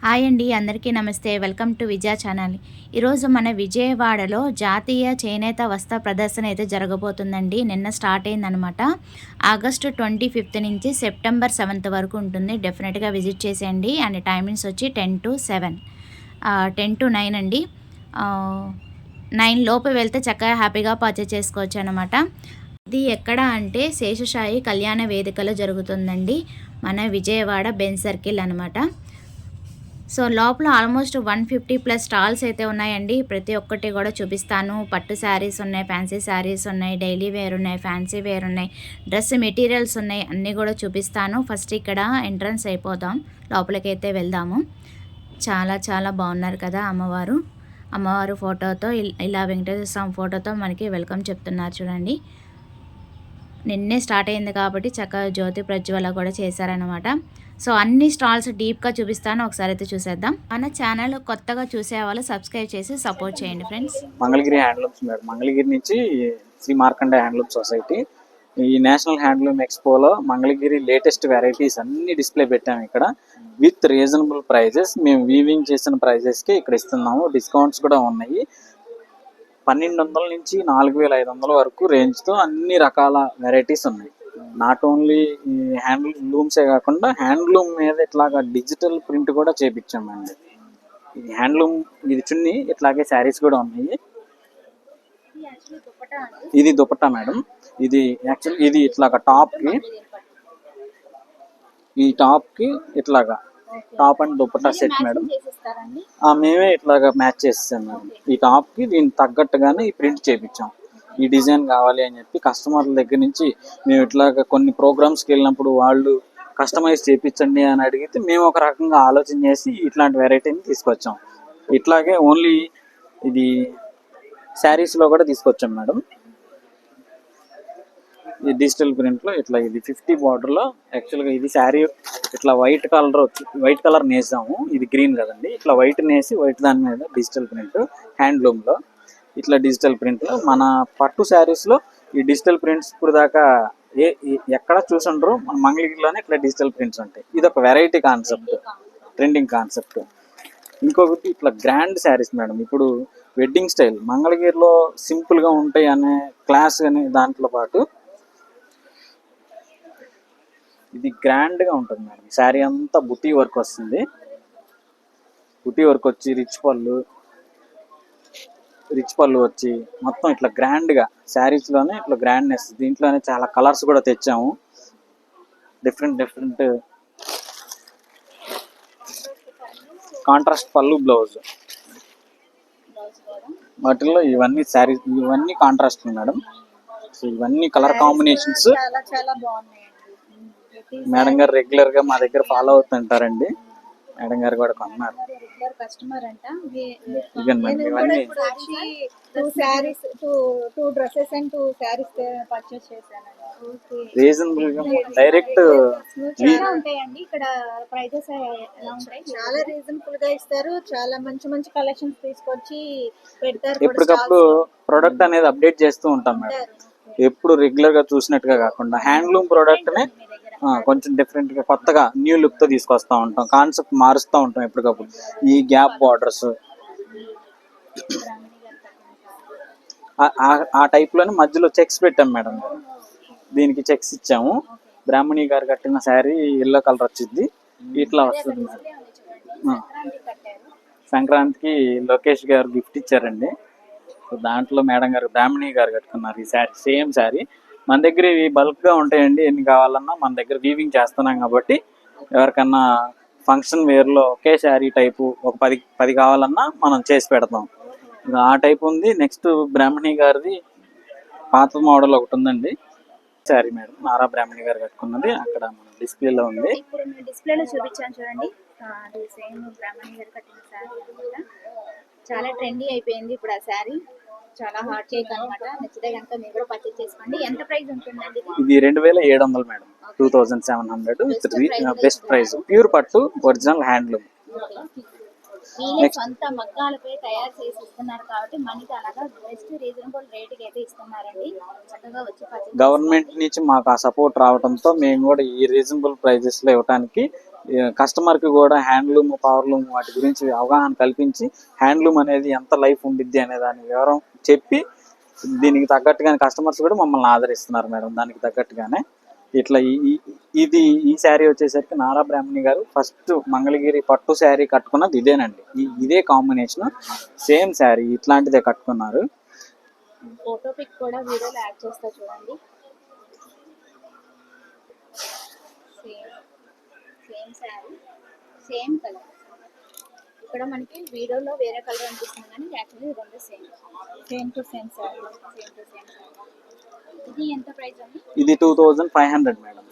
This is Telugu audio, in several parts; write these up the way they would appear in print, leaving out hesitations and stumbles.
హాయ్ అండి, అందరికీ నమస్తే. Welcome to Vijaya channel. ఈరోజు మన విజయవాడలో జాతీయ చేనేత వస్త్ర ప్రదర్శన అయితే జరగబోతుందండి. నిన్న స్టార్ట్ అయిందనమాట. ఆగస్టు 25 నుంచి సెప్టెంబర్ 7 వరకు ఉంటుంది. డెఫినెట్గా విజిట్ చేసేయండి. అండ్ టైమింగ్స్ వచ్చి 10 to 7, 10 to 9 అండి. 9 లోపు వెళ్తే చక్కగా హ్యాపీగా పర్చేస్ చేసుకోవచ్చు అనమాట. ఇది ఎక్కడ అంటే శేషసాయి కళ్యాణ వేదికలో జరుగుతుందండి. మన విజయవాడ బెంజ్ సర్కిల్ అనమాట. సో లోపల ఆల్మోస్ట్ 150+ స్టాల్స్ అయితే ఉన్నాయండి. ప్రతి ఒక్కటి కూడా చూపిస్తాను. పట్టు శారీస్ ఉన్నాయి, ఫ్యాన్సీ శారీస్ ఉన్నాయి, డైలీ వేర్ ఉన్నాయి, ఫ్యాన్సీ వేర్ ఉన్నాయి, డ్రెస్ మెటీరియల్స్ ఉన్నాయి, అన్నీ కూడా చూపిస్తాను. ఫస్ట్ ఇక్కడ ఎంట్రన్స్ అయిపోదాం, లోపలికైతే వెళ్దాము. చాలా చాలా బాగున్నారు కదా అమ్మవారు ఫోటోతో, ఇలా వెంకటేశ్వర స్వామి ఫోటోతో మనకి వెల్కమ్ చెప్తున్నారు చూడండి. నిన్నే స్టార్ట్ అయింది కాబట్టి చక్కగా జ్యోతి ప్రజ్వల కూడా చేశారనమాట. సో అన్ని స్టాల్స్ డీప్గా చూపిస్తాను, ఒకసారి అయితే చూసేద్దాం. మన ఛానల్ కొత్తగా చూసే వాళ్ళు సబ్స్క్రైబ్ చేసి సపోర్ట్ చేయండి friends. Mangalagiri handlooms madam, Mangalagiri నుంచి శ్రీ మార్కండ హ్యాండ్లూమ్ సొసైటీ. ఈ నేషనల్ హ్యాండ్లూమ్ ఎక్స్పోలో మంగళగిరి లేటెస్ట్ వెరైటీస్ అన్ని డిస్ప్లే పెట్టాము ఇక్కడ విత్ రీజనబుల్ ప్రైజెస్. మేము వీవింగ్ చేసిన ప్రైజెస్కి ఇక్కడ ఇస్తున్నాము. డిస్కౌంట్స్ కూడా ఉన్నాయి. 1200 నుంచి 4500 వరకు రేంజ్తో అన్ని రకాల వెరైటీస్ ఉన్నాయి. నాట్ ఓన్లీ హ్యాండ్లూమ్సే కాకుండా హ్యాండ్లూమ్ మీద ఇట్లాగా డిజిటల్ ప్రింట్ కూడా చేపించామండి. ఇది హ్యాండ్లూమ్, ఇది చున్నీ, ఇట్లాగే శారీస్ కూడా ఉన్నాయి. ఇది దుపట్టా మేడం. ఇది యాక్చువల్ ఇది ఇట్లాగా టాప్కి, ఈ టాప్కి ఇట్లాగా top and dupatta set madam. మేమే ఇట్లాగా మ్యాచ్ చేస్తాం మేడం. ఈ టాప్కి దీనికి తగ్గట్టుగానే ఈ ప్రింట్ చేయించాం. ఈ డిజైన్ కావాలి అని చెప్పి కస్టమర్ల దగ్గర నుంచి మేము ఇట్లాగా కొన్ని ప్రోగ్రామ్స్కి వెళ్ళినప్పుడు వాళ్ళు కస్టమైజ్ చేయించండి అని అడిగితే మేము ఒక రకంగా ఆలోచన చేసి ఇట్లాంటి వెరైటీని తీసుకొచ్చాం. ఇట్లాగే ఓన్లీ ఇది శారీస్లో కూడా తీసుకొచ్చాం మేడం. ఈ డిజిటల్ ప్రింట్లో ఇట్లా ఇది 50 బార్డర్లో. యాక్చువల్గా ఇది శారీ ఇట్లా వైట్ కలర్ నేసాము. ఇది గ్రీన్ కదండి, ఇట్లా వైట్ నేసి వైట్ దాని మీద డిజిటల్ ప్రింట్. హ్యాండ్లూమ్లో ఇట్లా డిజిటల్ ప్రింట్లో మన పట్టు శారీస్లో ఈ డిజిటల్ ప్రింట్స్ ఇప్పుడు దాకా ఎక్కడ చూసుండ్రు, మన మంగళగిరిలోనే ఇట్లా డిజిటల్ ప్రింట్స్ ఉంటాయి. ఇది ఒక వెరైటీ కాన్సెప్ట్, ట్రెండింగ్ కాన్సెప్ట్. ఇంకొకటి ఇట్లా గ్రాండ్ శారీస్ మేడం. ఇప్పుడు వెడ్డింగ్ స్టైల్ మంగళగిరిలో సింపుల్గా ఉంటాయి అనే క్లాస్ అనే దాంట్లో పాటు ఇది గ్రాండ్గా ఉంటుంది మేడం. శారీ అంతా బుటీ వర్క్ వస్తుంది. బుటీ వర్క్ వచ్చి రిచ్ పళ్ళు వచ్చి మొత్తం ఇట్లా గ్రాండ్గా శారీస్లోనే ఇట్లా గ్రాండ్నెస్. దీంట్లోనే చాలా కలర్స్ కూడా తెచ్చాము. డిఫరెంట్ కాంట్రాస్ట్ పళ్ళు, బ్లౌజ్, వాటిల్లో ఇవన్నీ శారీస్, ఇవన్నీ కాంట్రాస్ట్ మేడం. సో ఇవన్నీ కలర్ కాంబినేషన్స్. మేడం గారు రెగ్యులర్గా మా దగ్గర ఫాలో అవుతుంటారండి. మేడం గారు కూడా కొన్నారు. రీజనబుల్ గా డైరెక్ట్ ఇక్కడ ప్రైజెస్ చాలా రీజనబుల్ గా ఇస్తారు. చాలా మంచి కలెక్షన్స్ తీసుకొచ్చి పెడతారు. ఎప్పటికప్పుడు ప్రొడక్ట్ అనేది అప్డేట్ చేస్తూ ఉంటాం మేడం. ఎప్పుడు రెగ్యులర్ గా చూసినట్టుగా కాకుండా హ్యాండ్లూమ్ ప్రోడక్ట్ నే కొంచెం డిఫరెంట్ గా కొత్తగా న్యూ లుక్ తో తీసుకొస్తా ఉంటాం. కాన్సెప్ట్ మారుస్తూ ఉంటాం ఎప్పటికప్పుడు. ఈ గ్యాప్ బార్డర్స్ ఆ టైప్ లోనే మధ్యలో చెక్స్ పెట్టాం మేడం. దీనికి చెక్స్ ఇచ్చాము. బ్రాహ్మణి గారు కట్టిన శారీ ఎల్లో కలర్ వచ్చింది. ఇట్లా వస్తుంది మేడం. సంక్రాంతికి లోకేష్ గారు గిఫ్ట్ ఇచ్చారండి. సో దాంట్లో మేడం గారు బ్రాహ్మణి గారు కట్టుకున్నారు ఈ శారీ. సేమ్ శారీ మన దగ్గర ఇవి బల్క్గా ఉంటాయండి. ఎన్ని కావాలన్నా మన దగ్గర వీవింగ్ చేస్తున్నాం కాబట్టి ఎవరికన్నా ఫంక్షన్ వేర్లో ఒకే శారీ టైపు ఒక 10 కావాలన్నా మనం చేసి పెడతాం. ఆ టైప్ ఉంది. నెక్స్ట్ బ్రాహ్మణి గారిది పాత మోడల్ ఒకటి ఉందండి శారీ మేడం. నారా బ్రాహ్మణి గారు కట్టుకున్నది అక్కడ మన డిస్ప్లేలో ఉంది. డిస్ప్లేలో చూపించాను చూడండి. సేమ్ బ్రాహ్మణి గారు కట్టిన శారీ అన్నమాట. చాలా ట్రెండీ అయిపోయింది ఇప్పుడు ఆ శారీ. చాలా హాట్ కేక్ అన్నమాట. నచ్చితే కనుక మీరు కూడా పర్చేస్ చేసుకోండి. ఎంత ప్రైస్ ఉంటుందండి ఇది? 2700 మేడం. 2700 best price. ప్యూర్ పట్టు, ఒరిజినల్ హ్యాండ్లూమ్. సొంత మగ్గాలపై తయారు చేసి ఇస్తున్నారు కాబట్టి మనకి అలాగా బెస్ట్ రీజనబుల్ రేట్కి అయితే ఇస్తున్నారండి. చక్కగా వచ్చి గవర్నమెంట్ నుంచి మాకు ఆ సపోర్ట్ రావడంతో మేము కూడా ఈ రీజనబుల్ ప్రైజెస్ లో ఇవ్వడానికి కస్టమర్కి కూడా హ్యాండ్లూమ్ పవర్లూమ్ వాటి గురించి అవగాహన కల్పించి హ్యాండ్లూమ్ అనేది ఎంత లైఫ్ ఉండిద్ది అనే దాని వివరం చెప్పి దీనికి తగ్గట్టుగానే కస్టమర్స్ కూడా మమ్మల్ని ఆదరిస్తున్నారు మేడం. దానికి తగ్గట్టుగానే ఇట్లా ఇది ఈ శారీ వచ్చేసరికి నారా బ్రాహ్మణి గారు ఫస్ట్ మంగళగిరి పట్టు శారీ కట్టుకున్నది ఇదేనండి. ఇదే కాంబినేషన్ సేమ్ శారీ ఇట్లాంటిదే కట్టుకున్నారు. ఫోటో పిక్ కూడా వీడియోలో యాడ్ చేస్తా చూడండి. Same sari same colour. ఇక్కడ మనకి వీడియోలో వేరే కలర్ అనిపిస్తుంది కానీ యాక్చువల్లీ రెండు సేమ్ టు సేమ్ శారీ. ఇది ఎంత ప్రైస్ అండి? ఇది 2500 మేడం.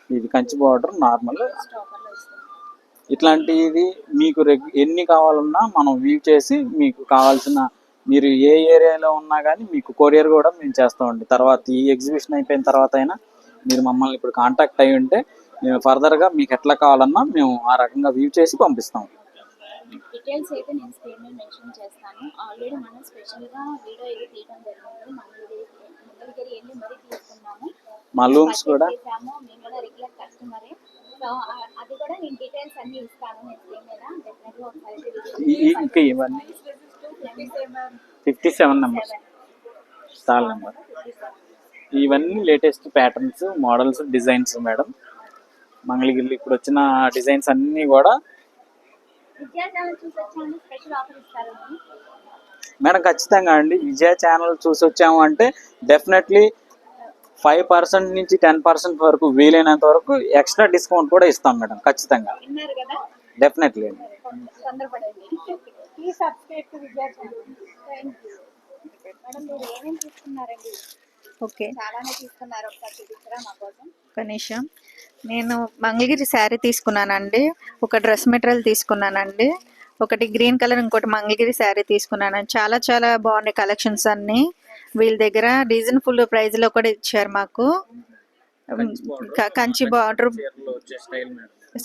ఇది కంచి బార్డర్ నార్మల్. స్టాకర్లో ఇస్తుంది. ఇట్లాంటిది మీకు ఎన్ని కావాలన్నా మనం వీవ్ చేసి మీకు కావాల్సిన మీరు ఏ ఏరియాలో ఉన్నా కానీ మీకు కొరియర్ కూడా మేము చేస్తామండి. తర్వాత ఈ ఎగ్జిబిషన్ అయిపోయిన తర్వాత అయినా మీరు మమ్మల్ని ఇప్పుడు కాంటాక్ట్ అయ్యి ఉంటే మేము ఫర్దర్గా మీకు ఎట్లా కావాలన్నా మేము ఆ రకంగా వీవ్ చేసి పంపిస్తాం. డీటెయిల్స్ అయితే నేను స్క్రీన్ మీద మెన్షన్ చేస్తాను. ఆల్రెడీ మనం స్పెషల్గా వీడియో ఇది తీయడం జరిగింది. మంగళగిరి వెళ్ళి మరీ తీసుకున్నాము. మా లూమ్స్ కూడా మేము కూడా రెగ్యులర్ కస్టమరే. సో అది కూడా నేను డీటెయిల్స్ అన్ని ఇస్తాను నేను స్క్రీన్ మీద. డెఫినెట్గా ఒకసారి ఇంకా ఇవన్నీ 57 నెంబర్స్ స్టాల్ నెంబర్. ఇవన్నీ latest patterns, models, designs madam. మంగళగిరిలో ఇప్పుడు వచ్చిన డిజైన్స్ అన్నీ కూడా స్పెషల్ ఆఫర్ ఇస్తారు మేడం. ఖచ్చితంగా అండి. విజయ ఛానల్ చూసి వచ్చాము అంటే డెఫినెట్లీ 5% నుంచి 10% వరకు వీలైనంత వరకు ఎక్స్ట్రా డిస్కౌంట్ కూడా ఇస్తాం మేడం. ఖచ్చితంగా విన్నారు కదా. డెఫినెట్లీ అండి. తొందరపడండి. Please subscribe to Vijaya channel. Thank you madam. మీరు ఏమేమి తీసుకున్నారండి? ఓకే, చాలానే తీసుకున్నారు. ఒకసారి చూపిస్తారా మా కోసం? ఒక నిమిషం. నేను మంగళగిరి శారీ తీసుకున్నానండి, ఒక డ్రెస్ మెటీరియల్ తీసుకున్నానండి, ఒకటి గ్రీన్ కలర్, ఇంకోటి మంగళగిరి శారీ తీసుకున్నాను. చాలా చాలా బాగున్నాయి కలెక్షన్స్ అన్నీ. వీళ్ళ దగ్గర రీజనబుల్ ప్రైస్లో కూడా ఇచ్చారు మాకు. కంచి బార్డర్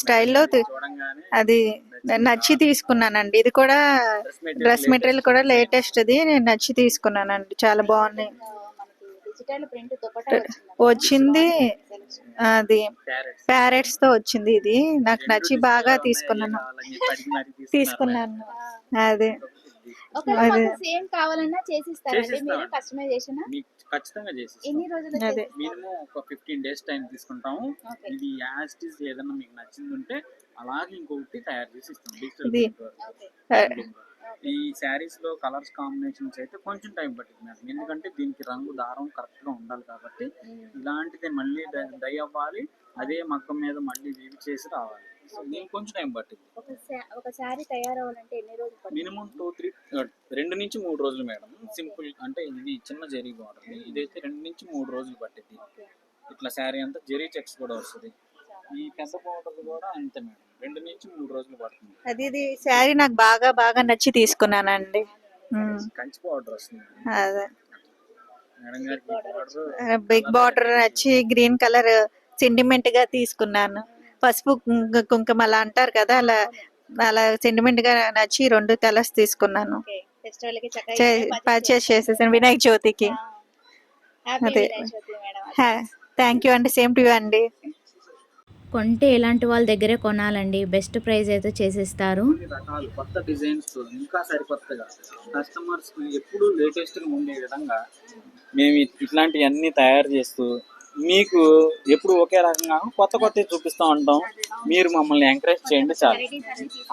స్టైల్లో అది నచ్చి తీసుకున్నానండి. ఇది కూడా డ్రెస్ మెటీరియల్ కూడా లేటెస్ట్ది, నేను నచ్చి తీసుకున్నానండి. చాలా బాగున్నాయి. డిజిటల్ ప్రింట్ దుపట్టా వచ్చింది, అది ప్యారెట్స్ తో వచ్చింది. ఇది నాకు నచ్చి బాగా తీసుకున్నాను. అదే సేమ్ కావాలన్నా చేసిస్తారండి మీరు కస్టమైజేషన్? ఖచ్చితంగా చేసి ఎన్ని రోజులు? మినిమం ఒక 15 days టైం తీసుకుంటాము. ఇది యాజ్ ఇట్ ఈస్ ఏదన్నా మీకు నచ్చింది ఉంటే అలాగే ఇంకొకటి తయారు చేసి ఇస్తాం. డిజిటల్ ఈ శారీస్ లో కలర్స్ కాంబినేషన్స్ అయితే కొంచెం టైం పట్టింది మేడం. ఎందుకంటే దీనికి రంగు దారం కరెక్ట్ గా ఉండాలి కాబట్టి ఇలాంటిది మళ్ళీ డై అవ్వాలి, అదే మగ్గం మీద మళ్ళీ వీవ్ చేసి రావాలి. సో దీనికి కొంచెం టైం పట్టింది. ఒక శారీ తయారవ్వాలంటే ఎన్ని రోజులు పడుతుంది? మినిమం 2 నుంచి 3 రోజులు మేడం. సింపుల్ అంటే ఇది చిన్న జరీ బార్డర్, ఇదైతే 2 నుంచి 3 రోజులు పట్టింది. ఇట్లా శారీ అంతా జరీ చెక్స్ కూడా వస్తుంది. ఈ పెద్ద బార్డర్ కూడా అంతే మేడం, 2 నుంచి 3 రోజులు పడుతుంది. ఇది శారీ నాకు బాగా బాగా నచ్చి తీసుకున్నానండి. కంచి బార్డర్ వస్తుంది అదే మేడం గారికి. బిగ్ బార్డర్ నచ్చి గ్రీన్ కలర్ సెంటిమెంట్ గా తీసుకున్నాను. పసుపు కుంకుమ అలా అంటారు కదా, అలా అలా సెంటిమెంట్ గా నచ్చి 2 కలర్స్ తీసుకున్నాను. ఫెస్టివల్ కి పర్చేస్ చేసేసాను వినాయక చవితికి. అదే, థ్యాంక్ యూ అండి. సేమ్ టు యూ అండి. కొంటే ఇలాంటి వాళ్ళ దగ్గరే కొనాలండి. బెస్ట్ ప్రైస్ అయితే చేసిస్తారు. రకాలు కొత్త డిజైన్స్ ఇంకా సరికొత్తగా కస్టమర్స్ ఎప్పుడు లేటెస్ట్ గా ఉండే విధంగా మేము ఇట్లాంటివన్నీ తయారు చేస్తూ మీకు ఎప్పుడు ఒకే రకంగా కొత్త కొత్త చూపిస్తూ ఉంటాం. మీరు మమ్మల్ని ఎంకరేజ్ చేయండి చాలు.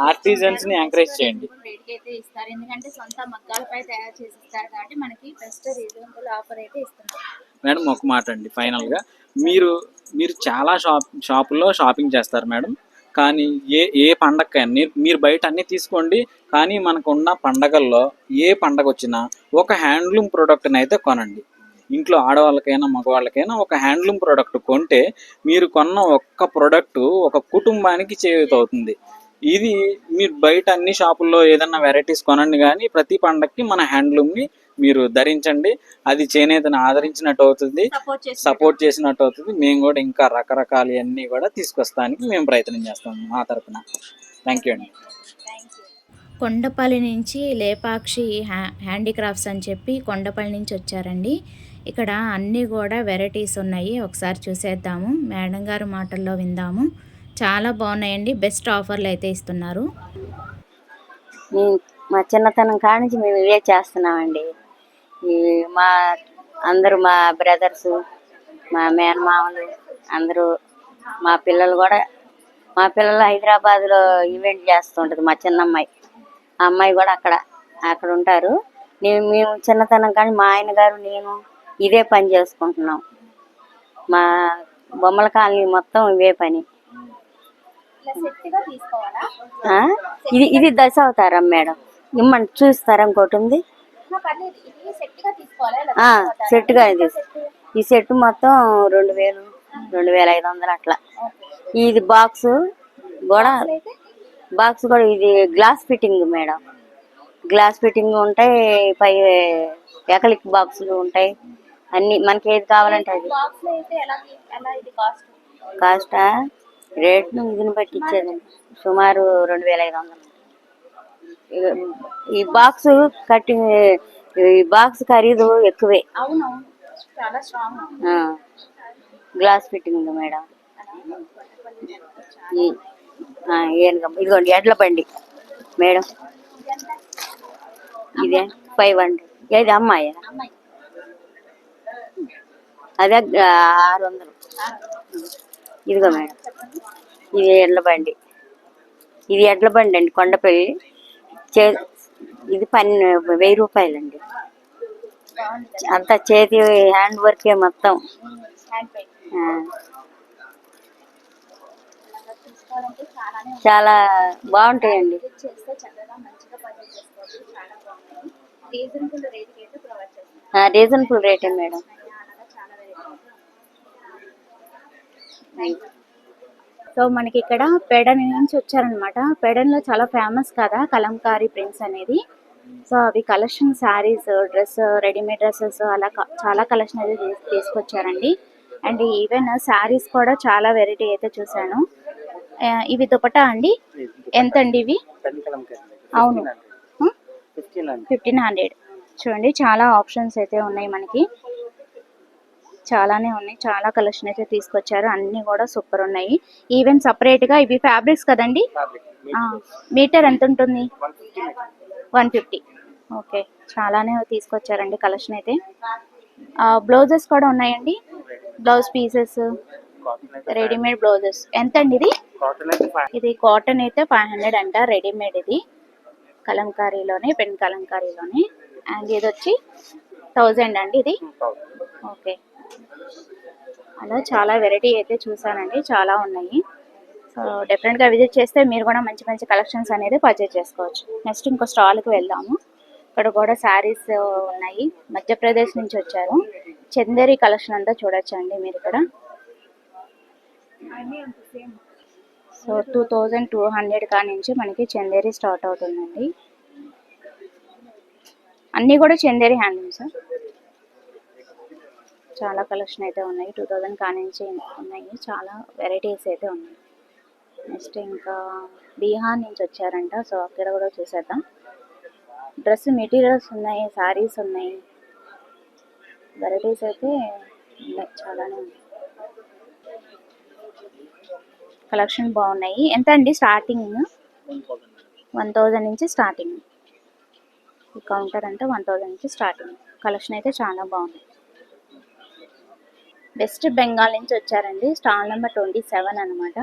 ఆర్టిజన్స్ ని ఎంకరేజ్ చేయండి. అయితే ఇస్తారు, ఎందుకంటే సొంత మగ్గాలపై తయారు చేసి ఇస్తారు కాబట్టి మనకి బెస్ట్ రీజనబుల్ ఆఫర్ అయితే ఇస్తున్నారు. మేడం ఒక మాట అండి, ఫైనల్ గా మీరు చాలా షాపుల్లో షాపింగ్ చేస్తారు మేడం. కానీ ఏ పండగకైనా మీరు బయట అన్నీ తీసుకోండి, కానీ మనకున్న పండగల్లో ఏ పండగ వచ్చినా ఒక హ్యాండ్లూమ్ ప్రోడక్ట్ని అయితే కొనండి. ఇంట్లో ఆడవాళ్ళకైనా మగవాళ్ళకైనా ఒక హ్యాండ్లూమ్ ప్రోడక్ట్ కొంటే మీరు కొన్న ఒక్క ప్రోడక్ట్ ఒక కుటుంబానికి చేయూతవుతుంది. ఇది మీరు బయట అన్ని షాపుల్లో ఏదన్నా వెరైటీస్ కొనండి, కానీ ప్రతి పండగకి మన హ్యాండ్లూమ్ని మీరు ధరించండి. అది చేనేతను ఆదరించినట్టు అవుతుంది, సపోర్ట్ చేసినట్టు అవుతుంది. మేము కూడా ఇంకా రకరకాలు అన్నీ కూడా తీసుకొస్తానికి మేము ప్రయత్నం చేస్తాము మా తరఫున. థ్యాంక్ యూ అండి. కొండపల్లి నుంచి లేపాక్షి హ్యాండీక్రాఫ్ట్స్ అని చెప్పి కొండపల్లి నుంచి వచ్చారండి. ఇక్కడ అన్నీ కూడా వెరైటీస్ ఉన్నాయి. ఒకసారి చూసేద్దాము, మేడం గారు మాటల్లో విందాము. చాలా బాగున్నాయండి. బెస్ట్ ఆఫర్లు అయితే ఇస్తున్నారు. మా చిన్నతనం కాడ నుంచి మేము ఇవే చేస్తున్నామండి. ఈ మా అందరూ మా బ్రదర్స్, మా మేనమామలు అందరూ, మా పిల్లలు కూడా, మా పిల్లలు హైదరాబాద్లో ఈవెంట్ చేస్తుంటుంది మా చిన్నమ్మాయి. ఆ అమ్మాయి కూడా అక్కడ ఉంటారు. మేము చిన్నతనం కానీ మా ఆయన గారు నేను ఇదే పని చేసుకుంటున్నాం. మా బొమ్మల కాలనీ మొత్తం ఇవే పని. ఇది దశావతారం మేడం. ఇమ్మండి చూస్తారా? ఇంకోటి ఉంది సెట్గా. ఈ సెట్ మొత్తం 2000, 2500 అట్లా. ఇది బాక్స్ కూడా ఇది glass fitting madam. Glass fitting ఉంటాయి, పై ఎకలిక్ బాక్సులు ఉంటాయి. అన్ని మనకి ఏది కావాలంటే అది. కాస్టా రేట్ను ఇదిని బట్టి ఇచ్చేదండి. సుమారు 2500. ఈ బాక్స్ కట్టింగ్, ఈ బాక్స్ ఖరీదు ఎక్కువే. Glass fitting madam. ఇదిగోండి ఎడ్ల బండి మేడం. ఇదే 500. ఏది అమ్మాయి? అదే 600. ఇదిగో మేడం, ఇది ఎడ్ల బండి. ఇది ఎడ్ల బండి అండి, కొండపల్లి. ఇది 1000 రూపాయలండి. అంతా చేతి హ్యాండ్ వర్కే మొత్తం. చాలా బాగుంటాయండి. రీజనబుల్ రేటే మేడం. సో మనకి ఇక్కడ పెడన్ నుంచి వచ్చారనమాట. పెడన్లో చాలా ఫేమస్ కదా కలంకారీ ప్రింట్స్ అనేది. సో అవి collection, saris, dress, readymade dresses అలా చాలా కలెక్షన్ అయితే తీసుకొచ్చారండి. అండ్ ఈవెన్ శారీస్ కూడా చాలా వెరైటీ అయితే చూశాను. ఇవి దుపట్టా అండి. ఎంత అండి ఇవి? అవును, 1500. చూడండి చాలా ఆప్షన్స్ అయితే ఉన్నాయి మనకి. చాలానే ఉన్నాయి, చాలా కలెక్షన్ అయితే తీసుకొచ్చారు. అన్ని కూడా సూపర్ ఉన్నాయి. ఈవెన్ సపరేట్ గా ఇవి ఫ్యాబ్రిక్స్ కదండి. మీటర్ ఎంత ఉంటుంది? 150. ఓకే, చాలానే తీసుకొచ్చారండి కలెక్షన్ అయితే. బ్లౌజెస్ కూడా ఉన్నాయండి. Blouse pieces, readymade blouses. ఎంత అండి ఇది? ఇది కాటన్ అయితే 500 అంట రెడీమేడ్. ఇది కలంకారీలోనే, పెన్ కలంకారీలోనే. అండ్ ఇది వచ్చి 1000 అండి ఇది. ఓకే, అలా చాలా వెరైటీ అయితే చూసానండి, చాలా ఉన్నాయి. సో డెఫినెట్గా విజిట్ చేస్తే మీరు కూడా మంచి మంచి కలెక్షన్స్ అనేది పర్చేజ్ చేసుకోవచ్చు. నెక్స్ట్ ఇంకో స్టాల్కి వెళ్దాము. ఇక్కడ కూడా శారీస్ ఉన్నాయి. మధ్యప్రదేశ్ నుంచి వచ్చారు. చందేరి కలెక్షన్ అంతా చూడొచ్చండి మీరు ఇక్కడ. సో 2200 కా నుంచి మనకి చందేరి స్టార్ట్ అవుతుందండి. అన్నీ కూడా చందేరి హ్యాండ్లూమ్స్. చాలా కలెక్షన్ అయితే ఉన్నాయి. 2000 కా నుంచి ఉన్నాయి. చాలా వెరైటీస్ అయితే ఉన్నాయి. నెక్స్ట్ ఇంకా బీహార్ నుంచి వచ్చారంట. సో అక్కడ కూడా చూసేద్దాం. డ్రెస్ మెటీరియల్స్ ఉన్నాయి, శారీస్ ఉన్నాయి, వెరైటీస్ అయితే ఉన్నాయి, చాలానే ఉన్నాయి. కలెక్షన్ బాగున్నాయి. ఎంత అండి స్టార్టింగ్? 1000 నుంచి స్టార్టింగ్. ఈ కౌంటర్ అంటే 1000 నుంచి స్టార్టింగ్. కలెక్షన్ అయితే చాలా బాగుంది. వెస్ట్ బెంగాల్ నుంచి వచ్చారండి. స్టాల్ నెంబర్ 27 అనమాట.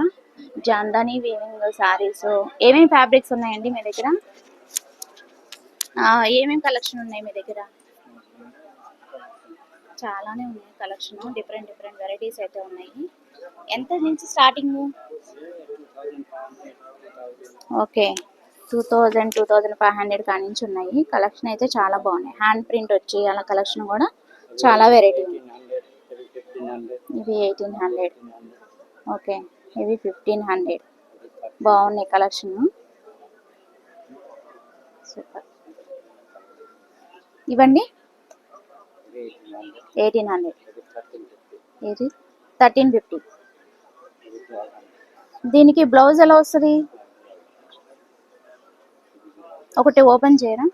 జాందాని వీవింగ్ శారీస్. ఏమేమి ఫ్యాబ్రిక్స్ ఉన్నాయండి మీ దగ్గర? ఏమేమి కలెక్షన్ ఉన్నాయి మీ దగ్గర? చాలానే ఉన్నాయి కలెక్షన్. డిఫరెంట్ వెరైటీస్ అయితే ఉన్నాయి. ఎంత నుంచి స్టార్టింగ్? ఓకే, 2000, 2500 కా నుంచి ఉన్నాయి. కలెక్షన్ అయితే చాలా బాగున్నాయి. హ్యాండ్ ప్రింట్ వచ్చి అలా కలెక్షన్ కూడా చాలా వెరైటీ ఉంది. ఇవి 1800. ఓకే, ఇవి 1500. బాగున్నాయి కలెక్షన్, సూపర్. ఇవ్వండి 1800. ఇది 1350. దీనికి బ్లౌజ్ ఎలా వస్తుంది? ఒకటి ఓపెన్ చేయరా?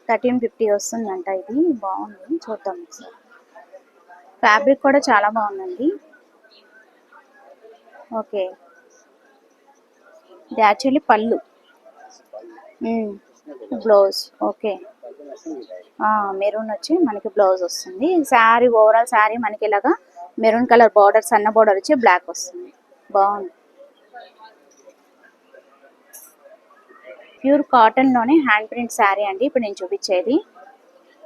1350 వస్తుందంట. ఇది బాగుంది, చూద్దాం ఒకసారి. ఫ్యాబ్రిక్ కూడా చాలా బాగుందండి. ఓకే, ఇది యాక్చువల్లీ పళ్ళు, బ్లౌజ్. ఓకే, మెరూన్ వచ్చి మనకి బ్లౌజ్ వస్తుంది. శారీ ఓవరాల్ శారీ మనకి ఇలాగా మెరూన్ కలర్ బార్డర్, సన్న బార్డర్ వచ్చి బ్లాక్ వస్తుంది. బాగుంది. ప్యూర్ కాటన్ లోనే హ్యాండ్ ప్రింట్ శారీ అండి ఇప్పుడు నేను చూపించేది.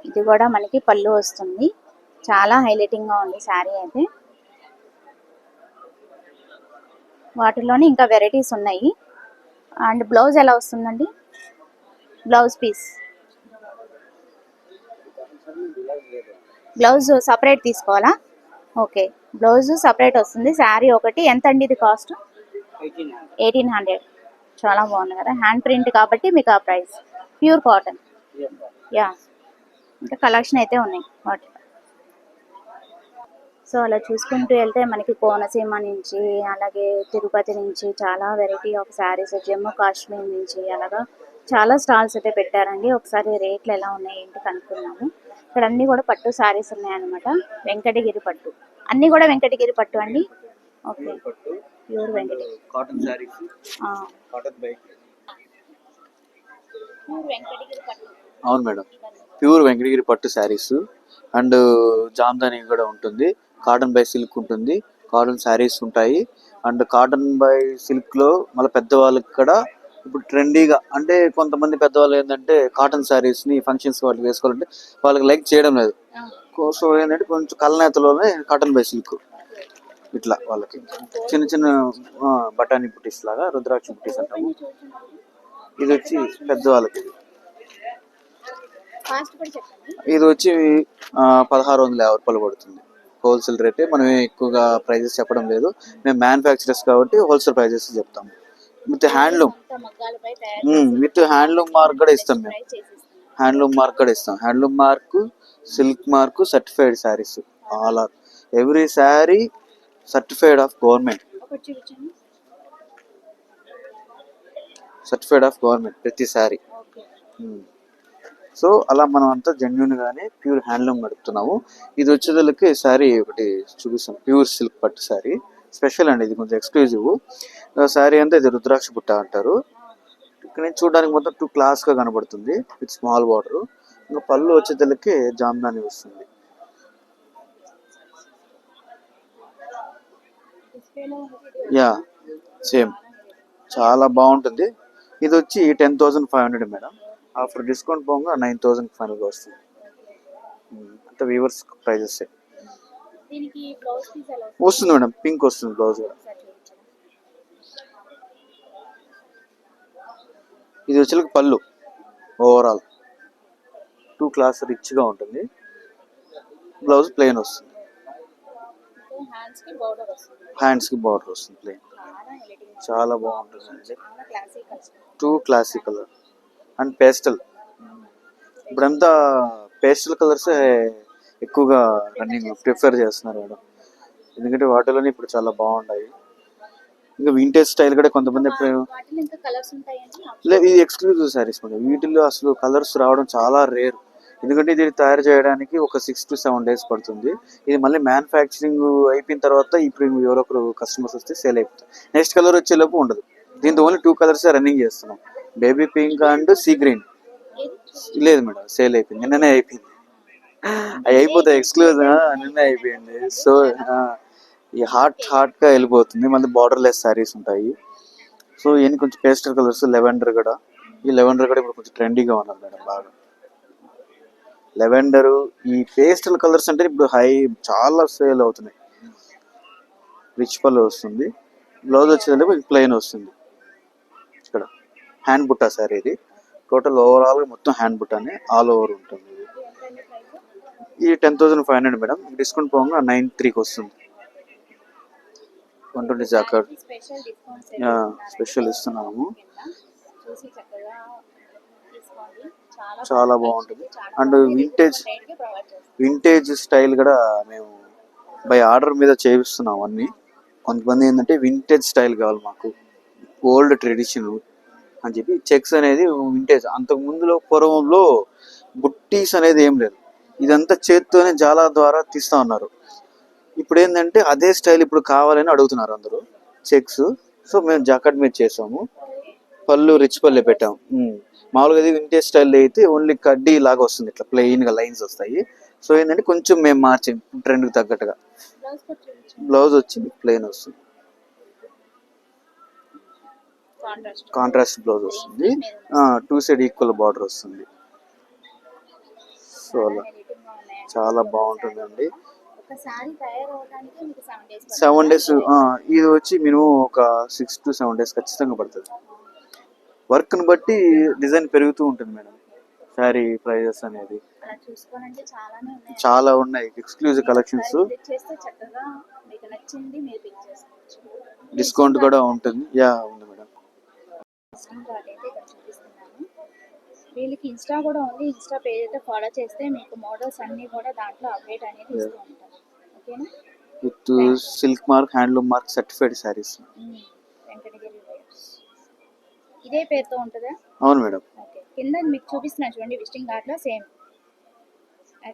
ఇది కూడా మనకి పళ్ళు వస్తుంది. చాలా హైలైటింగ్ గా ఉంది శారీ అయితే. వాటిలోనే ఇంకా వెరైటీస్ ఉన్నాయి. అండ్ బ్లౌజ్ ఎలా వస్తుందండి? బ్లౌజ్ పీస్, బ్లౌజ్ సపరేట్ తీసుకోవాలా? ఓకే, బ్లౌజ్ సపరేట్ వస్తుంది. శారీ ఒకటి ఎంత అండి ఇది కాస్ట్? 1800. చాలా బాగుంది కదా, హ్యాండ్ ప్రింట్ కాబట్టి మీకు ఆ ప్రైస్. Pure cotton. యా, ఇంకా కలెక్షన్ అయితే ఉన్నాయి వాటి. సో అలా చూసుకుంటూ వెళ్తే మనకి కోనసీమ నుంచి, అలాగే తిరుపతి నుంచి చాలా వెరైటీ ఆఫ్ శారీస్, జమ్మూ కాశ్మీర్ నుంచి అలాగా చాలా స్టాల్స్ అయితే పెట్టారండి. ఒకసారి రేట్లు ఎలా ఉన్నాయి ఏంటి కనుక్కున్నాము. ఇక్కడ అన్ని కూడా పట్టు శారీస్ ఉన్నాయన్నమాట. వెంకటగిరి పట్టు, అన్ని కూడా వెంకటగిరి పట్టు అండి. Okay, pure Venkatagiri cotton saris, cotton bike. Pure Venkatagiri పట్టు. అవును మేడం, ప్యూర్ వెంకటగిరి పట్టు శారీస్ అండ్ జామ్దాని కూడా ఉంటుంది. కాటన్ బై సిల్క్ ఉంటుంది, కాటన్ శారీస్ ఉంటాయి. అండ్ కాటన్ బై సిల్క్ లో మళ్ళీ పెద్దవాళ్ళకి కూడా ఇప్పుడు ట్రెండీగా, అంటే కొంతమంది పెద్దవాళ్ళు ఏంటంటే కాటన్ శారీస్ ని ఫంక్షన్స్ వాటికి వేసుకోవాలంటే వాళ్ళకి లైక్ చేయడం లేదు. సో ఏంటంటే కొంచెం కలనేతలోనే కాటన్ బై సిల్క్ ఇట్లా వాళ్ళకి చిన్న చిన్న బఠానీ బుటీస్ లాగా, రుద్రాక్ష బుటీస్ అంటాము. ఇది వచ్చి పెద్దవాళ్ళకి. కాస్ట్ కూడా చెప్పండి. ఇది వచ్చి 1650 రూపాయలు పడుతుంది. హోల్సేల్ రేటే. మనం ఎక్కువగా ప్రైజెస్ చెప్పడం లేదు, మేము మ్యానుఫ్యాక్చరర్స్ కాబట్టి హోల్సేల్ ప్రైజెస్ చెప్తాము. విత్ హ్యాండ్లూమ్, మగ్గాలపై తయారు విత్ హ్యాండ్లూమ్ మార్క్ కూడా ఇస్తాం మేము. చేసిస్తాం. హ్యాండ్లూమ్ మార్క్ కూడా ఇస్తాం. Handloom mark, silk mark, certified saris. All or every sari certified of government. ఒకటి చూపించండి. సర్టిఫైడ్ ఆఫ్ గవర్నమెంట్ ప్రతి శారీ. ఓకే, సో అలా మనం అంతా జెన్యున్ గానే ప్యూర్ హ్యాండ్లూమ్ నడుపుతున్నాము. ఇది వచ్చేదానికి శారీ ఒకటి చూపిస్తాం, ప్యూర్ సిల్క్ పట్టు శారీ. స్పెషల్ అండి, ఇది కొంచెం ఎక్స్క్లూజివ్ శారీ. అంతా ఇది రుద్రాక్ష బుట్ట అంటారు. ఇక్కడ నుంచి చూడడానికి మొత్తం 2 క్లాస్ గా కనబడుతుంది విత్ స్మాల్ బార్డర్. ఇంకా పళ్ళు వచ్చేదానికి జామ్దాని వస్తుంది. యా, సేమ్, చాలా బాగుంటుంది. ఇది వచ్చి 10,500 మేడం. ఆఫ్టర్ డిస్కౌంట్ పోగా 9,500 వస్తుంది. అంత వీవర్స్ ప్రైజెస్ దీనికి బ్లౌజ్ పీస్ ఎలా వస్తుంది మేడం. పింక్ వస్తుంది బ్లౌజ్ కూడా. ఇది వచ్చి పళ్ళు ఓవరాల్ 2 క్లాస్ రిచ్ గా ఉంటుంది. బ్లౌజ్ ప్లెయిన్ వస్తుంది. హ్యాండ్స్ కి బోర్డర్ వస్తుంది. హ్యాండ్స్ కి బార్డర్ వస్తుంది ప్లెయిన్. చాలా హైలైటింగ్, చాలా బాగుంటుంది అండి. చాలా classic colour. 2 classic colour and pastel. ఇప్పుడంతా పేస్టల్ కలర్స్ ఎక్కువగా రన్నింగ్ ప్రిఫర్ చేస్తున్నారు మేడం, ఎందుకంటే వాటిలోనే ఇప్పుడు చాలా బాగున్నాయి. ఇంకా వింటేజ్ స్టైల్ కూడా కొంతమంది వాటిలో ఇంకా కలర్స్ ఉంటాయండి. ఇది ఎక్స్క్లూజివ్ శారీస్ మేడం. వీటిల్లో అసలు కలర్స్ రావడం చాలా రేర్, ఎందుకంటే ఇది తయారు చేయడానికి ఒక 6 to 7 days పడుతుంది. ఇది మళ్ళీ మ్యానుఫ్యాక్చరింగ్ అయిపోయిన తర్వాత ఇప్పుడు ఎవరో ఒకరు కస్టమర్స్ వస్తే సేల్ అయిపోతుంది. నెక్స్ట్ కలర్ వచ్చేలోపు ఉండదు. దీంతో ఓన్లీ 2 కలర్స్ రన్నింగ్ చేస్తున్నాం, baby pink and sea green. లేదు మేడం, సేల్ అయిపోయింది, నిన్ననే అయిపోయింది. అవి అయిపోతాయి ఎక్స్క్లూజివ్, నిన్నే అయిపోయింది. సో ఈ హాట్ గా వెళ్ళిపోతుంది. మళ్ళీ బార్డర్ లెస్ శారీస్ ఉంటాయి. సో ఇవన్నీ కొంచెం పేస్టల్ కలర్స్. లెవెండర్ కూడా, ఈ లెవెండర్ కూడా ఇప్పుడు కొంచెం ట్రెండీగా ఉన్నది మేడం బాగా. లెవెండర్, ఈ పేస్టల్ కలర్స్ అంటే ఇప్పుడు చాలా సేల్ అవుతున్నాయి. రిచ్ పళ్ళు వస్తుంది. బ్లౌజ్ వచ్చేది ప్లెయిన్ వస్తుంది. ఇక్కడ హ్యాండ్ బుట్టా సారీ. ఇది టోటల్ ఓవరాల్ మొత్తం హ్యాండ్ బుట్టానే ఆల్ ఓవర్ ఉంటుంది. ఇది 10,500 మేడం. డిస్కౌంట్ పోగా 9,300కి వస్తుంది. 120 జాకెట్ స్పెషల్ డిస్కౌంట్స్ స్పెషల్ ఇస్తున్నాము. చూసి చక్కగా తీసుకోండి. చాలా బాగుంటుంది. అండ్ వింటేజ్ స్టైల్ కూడా మేము బై ఆర్డర్ మీద చేయిస్తున్నాం అన్ని. కొంతమంది ఏంటంటే వింటేజ్ స్టైల్ కావాలి మాకు, ఓల్డ్ ట్రెడిషన్ అని చెప్పి చెక్స్ అనేది వింటేజ్. అంతకు ముందులో పూర్వంలో బుట్టీస్ అనేది ఏం లేదు, ఇదంతా చేత్తోనే జాలా ద్వారా తీస్తా ఉన్నారు. ఇప్పుడు ఏంటంటే అదే స్టైల్ ఇప్పుడు కావాలని అడుగుతున్నారు అందరూ చెక్స్. సో మేము జాకెట్ మీద చేసాము, పళ్ళు రిచ్ పల్లె పెట్టాము. మామూలుగా ఇది వింటేజ్ స్టైల్ అయితే ఓన్లీ కడ్డీ లాగా వస్తుంది, ఇట్లా ప్లెయిన్ గా లైన్స్ వస్తాయి. సో ఏంటంటే కొంచెం మేము మార్చాం ట్రెండ్ కి తగ్గట్టుగా. బ్లౌజ్ వచ్చింది ప్లెయిన్ వస్తుంది, కాంట్రాస్ట్ బ్లౌజ్ వస్తుంది, 2 సైడ్ ఈక్వల్ బార్డర్ వస్తుంది. సో అలా చాలా బాగుంటుందండి. ఒకసారి తయారవడానికి మీకు 7 days 7 days ఇది వచ్చి మినిమం ఒక 6 to 7 days ఖచ్చితంగా పడుతుంది. వర్క్ ని బట్టి డిజైన్ పెరుగుతూ ఉంటుంది మేడం. శారీ ప్రైజెస్ అనేది అలా చూసుకోవాలంటే చాలానే ఉన్నాయి. చాలా ఉన్నాయి, ఎక్స్క్లూజివ్ కలెక్షన్స్. విజిట్ చేస్తే చక్కగా మీకు నచ్చింది మీరు పిక్ చేసుకోవచ్చు. డిస్కౌంట్ కూడా ఉంటుంది. యా ఉంది మేడం. విజిటింగ్ కార్డ్ అయితే ఇక్కడ చూపిస్తున్నాను. వీళ్ళకి ఇన్స్టా కూడా ఉంది. ఇన్స్టా పేజ్ అయితే ఫాలో చేస్తే మీకు మోడల్స్ అన్నీ కూడా దాంట్లో అప్డేట్ అనేది ఇస్తూ ఉంటారు. ఓకేనా? With silk mark, handloom mark certified saris. Venkatagiri wares ఇదే పేరుతో ఉంటుందా? అవును మేడం. ఓకే, కింద మీకు చూపిస్తున్నాను చూడండి, విజిటింగ్ కార్డ్లో సేమ్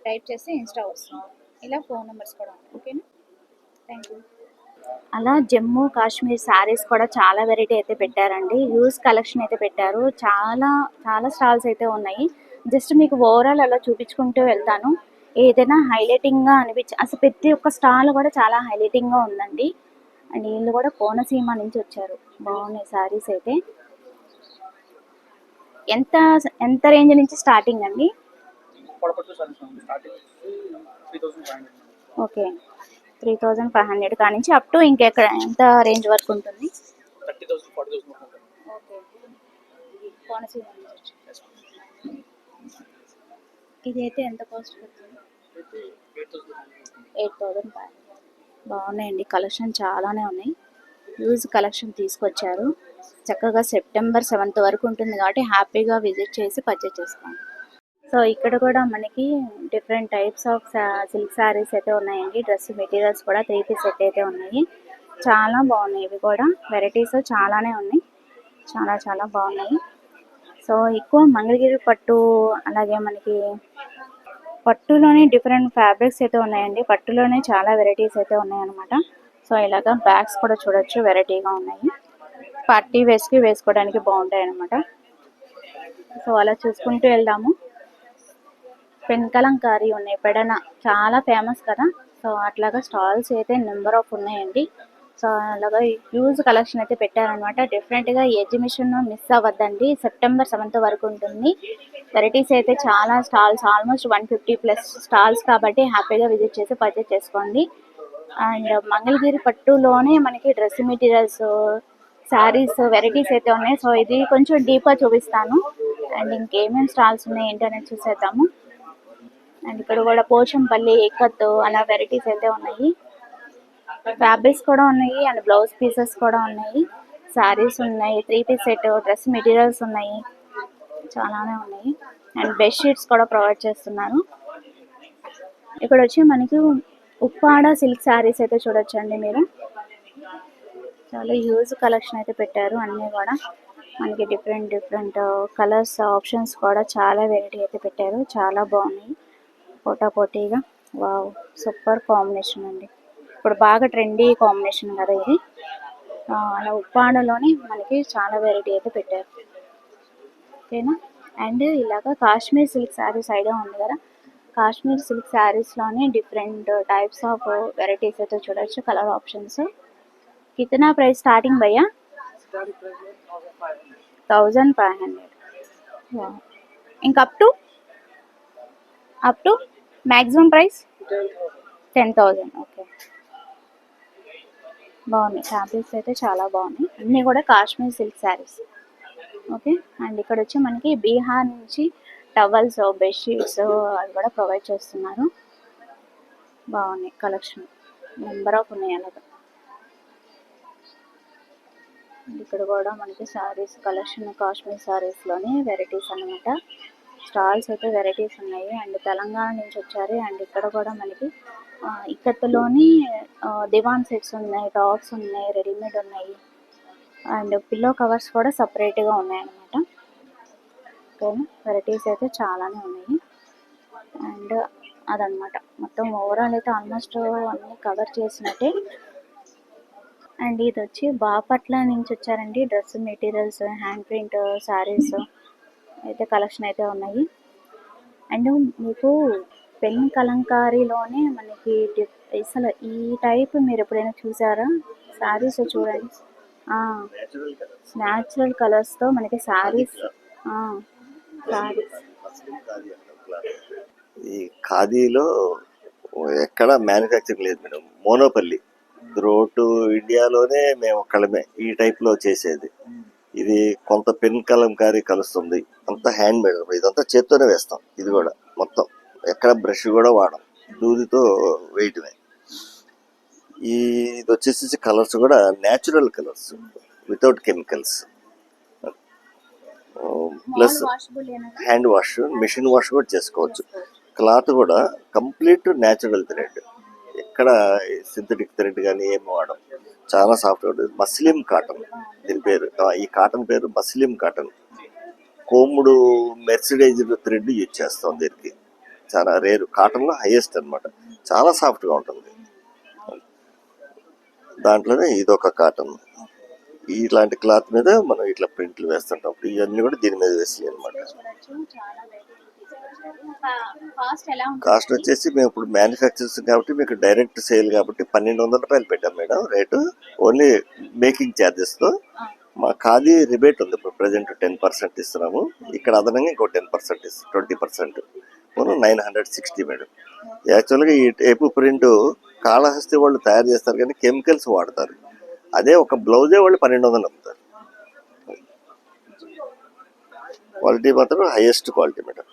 టైప్ చేస్తే ఇన్స్టా వస్తుంది. ఇలా ఫోన్ నెంబర్స్ కూడా ఉంటాయి. ఓకేనా? Thank you. అలా జమ్మూ కాశ్మీర్ శారీస్ కూడా చాలా వెరైటీ అయితే పెట్టారండి. హ్యూజ్ కలెక్షన్ అయితే పెట్టారు. చాలా చాలా స్టాల్స్ అయితే ఉన్నాయి. జస్ట్ మీకు ఓవరాల్ అలా చూపించుకుంటూ వెళ్తాను. ఏదైనా హైలైటింగ్గా అసలు ప్రతి ఒక్క స్టాల్ కూడా చాలా హైలైటింగ్గా ఉందండి. అండ్ వీళ్ళు కూడా కోనసీమ నుంచి వచ్చారు. బాగున్నాయి శారీస్ అయితే. ఎంత ఎంత రేంజ్ నుంచి స్టార్టింగ్ అండి? ఓకే, 3500 కా నుంచి అప్ టు ఇంకెక్కడ ఎంత రేంజ్ వరకు ఉంటుంది? 30,000, 40,000. ఓకే, కోనసీమ నుంచి వచ్చారు. ఇదైతే ఎంత కాస్ట్ పడుతుంది? 8,000. బాగున్నాయండి, కలెక్షన్ చాలానే ఉన్నాయి. హ్యూజ్ కలెక్షన్ తీసుకొచ్చారు. చక్కగా సెప్టెంబర్ 7th వరకు ఉంటుంది కాబట్టి హ్యాపీగా విజిట్ చేసి పర్చేస్ చేసుకోండి. సో ఇక్కడ కూడా మనకి different types of silk saris అయితే ఉన్నాయండి. డ్రెస్ మెటీరియల్స్ కూడా 3 piece సెట్ అయితే ఉన్నాయి. చాలా బాగున్నాయి. ఇవి కూడా వెరైటీస్ చాలానే ఉన్నాయి. చాలా చాలా బాగున్నాయి. సో ఎక్కువ మంగళగిరి పట్టు, అలాగే మనకి పట్టులోనే డిఫరెంట్ ఫ్యాబ్రిక్స్ అయితే ఉన్నాయండి. పట్టులోనే చాలా వెరైటీస్ అయితే ఉన్నాయన్నమాట. సో ఇలాగా బ్యాగ్స్ కూడా చూడొచ్చు, వెరైటీగా ఉన్నాయి. పార్టీ వేస్కి వేసుకోవడానికి బాగుంటాయి అన్నమాట. సో అలా చూసుకుంటూ వెళ్దాము. పెన్ కలంకారీ ఉన్నాయి, పెడన చాలా ఫేమస్ కదా. సో అట్లాగా స్టాల్స్ అయితే నెంబర్ ఆఫ్ ఉన్నాయండి. సో అలాగా హ్యూజ్ కలెక్షన్ అయితే పెట్టారనమాట. డిఫరెంట్గా ఎగ్జిబిషన్ మిస్ అవ్వద్దండి. సెప్టెంబర్ 7th వరకు ఉంటుంది. వెరైటీస్ అయితే చాలా స్టాల్స్, ఆల్మోస్ట్ 150+ స్టాల్స్ కాబట్టి హ్యాపీగా విజిట్ చేసి పర్చేస్ చేసుకోండి. అండ్ మంగళగిరి పట్టులోనే మనకి డ్రెస్ మెటీరియల్స్, శారీస్ వెరైటీస్ అయితే ఉన్నాయి. సో ఇది కొంచెం డీప్గా చూపిస్తాను. అండ్ ఇంకేమేమి స్టాల్స్ ఉన్నాయి ఏంటనేది చూసేద్దాము. అండ్ ఇక్కడ కూడా పోచంపల్లి, ఇక్కత్ అలా వెరైటీస్ అయితే ఉన్నాయి. ఫ్యాబ్రిక్స్ కూడా ఉన్నాయి అండ్ బ్లౌజ్ పీసెస్ కూడా ఉన్నాయి. శారీస్ ఉన్నాయి, 3 piece సెట్, డ్రెస్ మెటీరియల్స్ ఉన్నాయి, చాలానే ఉన్నాయి. అండ్ బెడ్షీట్స్ కూడా ప్రొవైడ్ చేస్తున్నారు. ఇక్కడ వచ్చి మనకి ఉప్పాడ సిల్క్ శారీస్ అయితే చూడొచ్చండి మీరు. చాలా హ్యూజ్ కలెక్షన్ అయితే పెట్టారు. అన్నీ కూడా మనకి డిఫరెంట్ కలర్స్ ఆప్షన్స్ కూడా చాలా వెరైటీ అయితే పెట్టారు. చాలా బాగున్నాయి. పోటాపోటీగా వావ్, సూపర్ కాంబినేషన్ అండి. ఇప్పుడు బాగా ట్రెండీ కాంబినేషన్ కదా ఇది. అలా ఉప్పాడలోని మనకి చాలా వెరైటీ అయితే పెట్టారు. ఓకేనా? అండ్ ఇలాగా కాశ్మీర్ సిల్క్ శారీస్ ఐడియా ఉంది కదా. కాశ్మీర్ సిల్క్ శారీస్లోనే డిఫరెంట్ టైప్స్ ఆఫ్ వెరైటీస్ అయితే చూడొచ్చు. Colour options. కిतना ప్రైస్ స్టార్టింగ్ భయ్యా? 1500. ఇంకా up to maximum price 10,000. Okay, బాగున్నాయి. ఫ్యాబ్రిక్స్ అయితే చాలా బాగున్నాయి. అన్నీ కూడా Kashmir silk saris. Okay. And ఇక్కడ వచ్చి మనకి బీహార్ నుంచి టవల్స్, బెడ్షీట్స్ అవి కూడా ప్రొవైడ్ చేస్తున్నారు. బాగున్నాయి కలెక్షన్, నెంబర్ ఆఫ్ ఉన్నాయి అలాగా. ఇక్కడ కూడా మనకి శారీస్ కలెక్షన్, కాశ్మీర్ శారీస్లోనే వెరైటీస్ అన్నమాట. స్టాల్స్ అయితే వెరైటీస్ ఉన్నాయి. అండ్ తెలంగాణ నుంచి వచ్చారు. అండ్ ఇక్కడ కూడా మనకి ఇక్కత్తులోని దివాన్ సెట్స్ ఉన్నాయి, టాప్స్ ఉన్నాయి, రెడీమేడ్ ఉన్నాయి. అండ్ పిల్లో కవర్స్ కూడా సపరేట్గా ఉన్నాయన్నమాట. ఓకేనా? వెరైటీస్ అయితే చాలానే ఉన్నాయి. అండ్ అదనమాట. మొత్తం ఓవరాల్ అయితే ఆల్మోస్ట్ అన్ని కవర్ చేసినట్టే. అండ్ ఇది వచ్చి బాపట్ల నుంచి వచ్చారండి. Dress materials, hand print saris అయితే కలెక్షన్ అయితే ఉన్నాయి. అండ్ మీకు పెన్ కలంకారీలోనే మనకి అసలు ఈ టైప్ మీరు ఎప్పుడైనా చూసారా? శారీస్ చూడండి, న్యాచురల్ కలర్స్తో మనకి శారీస్. శారీస్ ఈ ఖాదీలో ఎక్కడ మ్యానుఫ్యాక్చరింగ్ లేదు మేడం, మోనోపల్లి త్రూఅవుట్ ఇండియాలోనే మేము ఒక్కళ్ళమే ఈ టైప్ లో చేసేది. ఇది కొంత పెన్ కలంకారీ కలుస్తుంది, అంతా హ్యాండ్ మేడ్, ఇదంతా చేత్తోనే వేస్తాం. ఇది కూడా మొత్తం ఎక్కడ బ్రష్ కూడా వాడం, దూదితో వేయటమే. ఇది వచ్చేసి కలర్స్ కూడా natural colours without chemicals, plus hand wash, machine wash కూడా చేసుకోవచ్చు. క్లాత్ కూడా కంప్లీట్ న్యాచురల్ థ్రెడ్, ఎక్కడ సింథటిక్ థ్రెడ్ కానీ ఏమి వాడడం. చాలా సాఫ్ట్గా ఉంటుంది. మస్లిం కాటన్ దీని పేరు. ఈ కాటన్ పేరు Muslim cotton. కోముడు mercerised thread use చేస్తాం దీనికి. చాలా రేరు, కాటన్లో హైయెస్ట్ అనమాట. చాలా సాఫ్ట్గా ఉంటుంది. దాంట్లోనే ఇదొక కాటన్. ఇలాంటి క్లాత్ మీద మనం ఇట్లా ప్రింట్లు వేస్తుంటాం. ఇవన్నీ కూడా దీని మీద వేసి అనమాట. కాస్ట్ వచ్చేసి మేము ఇప్పుడు మ్యానుఫ్యాక్చర్స్ కాబట్టి మీకు డైరెక్ట్ సేల్ కాబట్టి 1200 రూపాయలు పెట్టాం మేడం రేటు, ఓన్లీ మేకింగ్ ఛార్జెస్తో. మా ఖాదీ రిబేట్ ఉంది ఇప్పుడు ప్రజెంట్ 10% ఇస్తున్నాము. ఇక్కడ అదనంగా ఇంకో 10% 20%, 960 మేడం. యాక్చువల్గా ఈ టైపు ప్రింట్ కాళహస్తి వాళ్ళు తయారు చేస్తారు కానీ కెమికల్స్ వాడతారు. అదే ఒక బ్లౌజే వాళ్ళు 1200 అమ్ముతారు. క్వాలిటీ మాత్రం highest quality madam.